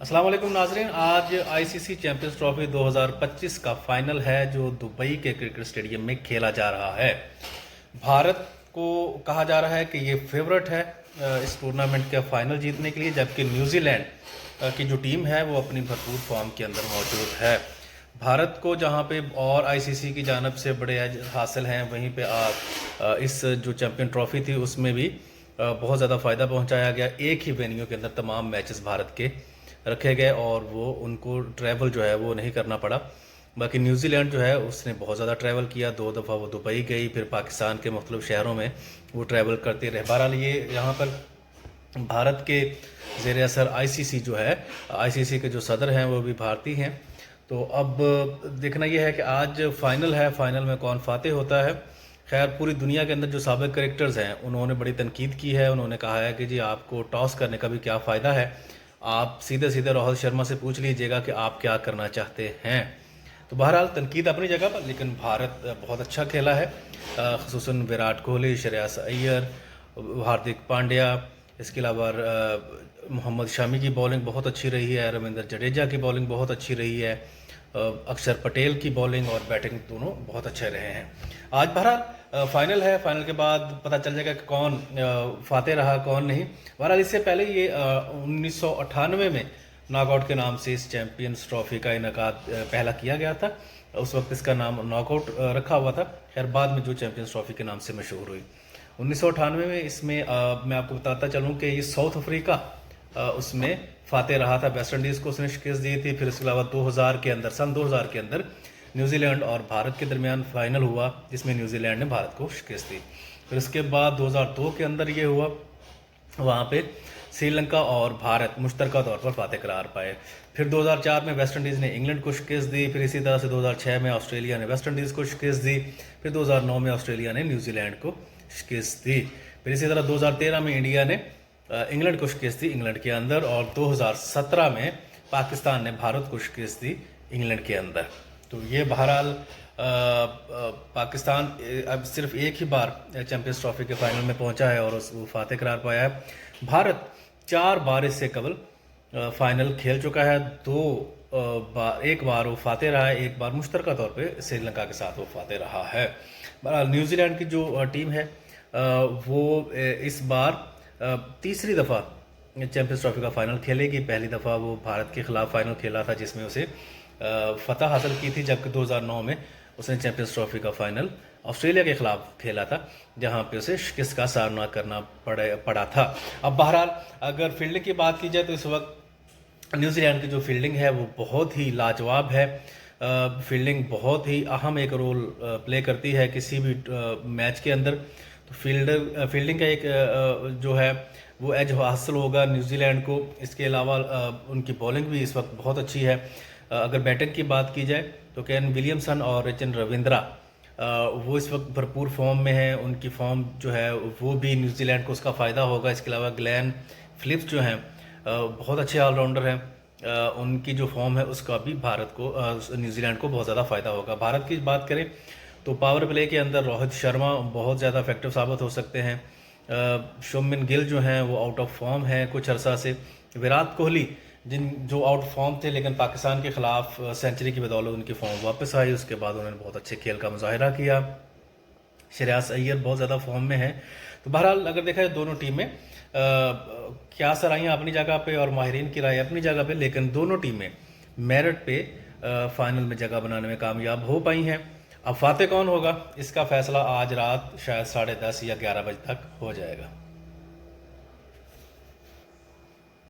अस्सलाम वालेकुम नाजरीन। आज आईसीसी चैंपियंस ट्रॉफी 2025 का फाइनल है जो दुबई के क्रिकेट स्टेडियम में खेला जा रहा है। भारत को कहा जा रहा है कि ये फेवरेट है इस टूर्नामेंट का फाइनल जीतने के लिए, जबकि न्यूजीलैंड की जो टीम है वो अपनी भरपूर फॉर्म के अंदर मौजूद है। भारत को जहां पे और आईसीसी की जानब से बड़े हासिल हैं, वहीं पे इस जो चैंपियन ट्रॉफी थी उसमें भी बहुत ज़्यादा फ़ायदा पहुंचाया गया। एक ही वेन्यू के अंदर तमाम मैचेस भारत के रखे गए और वो उनको ट्रैवल जो है वो नहीं करना पड़ा। बाकी न्यूजीलैंड जो है उसने बहुत ज़्यादा ट्रैवल किया, 2 दफ़ा वो दुबई गई, फिर पाकिस्तान के मुख्तलिफ शहरों में वो ट्रैवल करते रहे। बहरहाल ये यहाँ पर भारत के ज़ेर असर आईसीसी जो है, आईसीसी के जो सदर हैं वो भी भारतीय हैं। तो अब देखना यह है कि आज फाइनल है, फाइनल में कौन फातेह होता है। खैर, पूरी दुनिया के अंदर जो साबिक क्रिकेटर्स हैं उन्होंने बड़ी तनकीद की है। उन्होंने कहा है कि जी आपको टॉस करने का भी क्या ख़ायदा है, आप सीधे सीधे रोहित शर्मा से पूछ लीजिएगा कि आप क्या करना चाहते हैं। तो बहरहाल तनकीद अपनी जगह पर, लेकिन भारत बहुत अच्छा खेला है, ख़ुसूसन विराट कोहली, श्रेयस अय्यर, हार्दिक पांड्या, इसके अलावा मोहम्मद शमी की बॉलिंग बहुत अच्छी रही है, रविंद्र जडेजा की बॉलिंग बहुत अच्छी रही है, अक्षर पटेल की बॉलिंग और बैटिंग दोनों बहुत अच्छे रहे हैं। आज बहरहाल फाइनल है, फाइनल के बाद पता चल जाएगा कि कौन फातेह रहा कौन नहीं। बहरहाल इससे पहले ये 1998 में नॉकआउट के नाम से इस चैंपियंस ट्रॉफी का इनेकाद पहला किया गया था। उस वक्त इसका नाम नॉकआउट रखा हुआ था। खैर, बाद में जो चैंपियंस ट्रॉफी के नाम से मशहूर हुई 1998 में। इसमें मैं आपको बताता चलूँ कि ये साउथ अफ्रीका उसमें फातेह रहा था, वेस्ट इंडीज़ को उसने शिकस्त दी थी। फिर इसके अलावा 2000 के अंदर, सन 2000 के अंदर न्यूजीलैंड और भारत के दरमियान फाइनल हुआ जिसमें न्यूजीलैंड ने भारत को शिकस्त दी। फिर उसके बाद 2002 के अंदर ये हुआ, वहाँ पे श्रीलंका और भारत मुश्तरका तौर पर फातेह करार पाए। फिर 2004 में वेस्ट इंडीज़ ने इंग्लैंड को शिकस्त दी। फिर इसी तरह से 2006 में ऑस्ट्रेलिया ने वेस्ट इंडीज़ को शिकस्त दी। फिर 2009 में ऑस्ट्रेलिया ने न्यूजीलैंड को शिकस्त दी। फिर इसी तरह 2013 में इंडिया ने इंग्लैंड को शिकस्त दी इंग्लैंड के अंदर, और 2017 में पाकिस्तान ने भारत को शिकस्त दी इंग्लैंड के अंदर। तो ये बहरहाल पाकिस्तान अब सिर्फ एक ही बार चैंपियंस ट्रॉफी के फाइनल में पहुंचा है और वो फातेह करार पाया है। भारत 4 बार इससे कबल फाइनल खेल चुका है। एक बार वो फातेह रहा है, एक बार मुश्तरका तौर पे श्रीलंका के साथ वो फातेह रहा है। बहरहाल न्यूजीलैंड की जो टीम है वो इस बार तीसरी दफ़ा चैंपियंस ट्रॉफी का फाइनल खेलेगी। पहली दफ़ा वो भारत के खिलाफ फाइनल खेला था जिसमें उसे फतह हासिल की थी, जबकि 2009 में उसने चैंपियंस ट्रॉफी का फाइनल ऑस्ट्रेलिया के खिलाफ खेला था जहां पे उसे शिकस्त का सामना करना पड़ा था। अब बहरहाल अगर फील्डिंग की बात की जाए तो इस वक्त न्यूजीलैंड की जो फील्डिंग है वो बहुत ही लाजवाब है। फील्डिंग बहुत ही अहम एक रोल प्ले करती है किसी भी मैच के अंदर। तो फील्डिंग का एक जो है वो एज हासिल होगा न्यूजीलैंड को। इसके अलावा उनकी बॉलिंग भी इस वक्त बहुत अच्छी है। अगर बैटिंग की बात की जाए तो केन विलियमसन और सचिन रविंद्रा वो इस वक्त भरपूर फॉर्म में हैं। उनकी फॉर्म जो है वो भी न्यूजीलैंड को उसका फ़ायदा होगा। इसके अलावा ग्लेन फिलिप्स जो हैं बहुत अच्छे ऑलराउंडर हैं, उनकी जो फॉर्म है उसका भी भारत को न्यूजीलैंड को बहुत ज़्यादा फ़ायदा होगा। भारत की बात करें तो पावर प्ले के अंदर रोहित शर्मा बहुत ज़्यादा इफेक्टिव साबित हो सकते हैं। शुभमन गिल जो हैं वो आउट ऑफ फॉर्म हैं कुछ अरसा से। विराट कोहली जो आउट फॉर्म थे, लेकिन पाकिस्तान के खिलाफ सेंचुरी की बदौलत उनकी फॉर्म वापस आई, उसके बाद उन्होंने बहुत अच्छे खेल का मुजाहिरा किया। श्रेयस अय्यर बहुत ज़्यादा फॉर्म में है। तो बहरहाल अगर देखा जाए दोनों टीमें क्या सराहियाँ अपनी जगह पे और माहिरीन की राय अपनी जगह पे, लेकिन दोनों टीमें मेरिट पे फाइनल में जगह बनाने में कामयाब हो पाई हैं। अब फातेह कौन होगा इसका फैसला आज रात शायद 10:30 या 11 बजे तक हो जाएगा।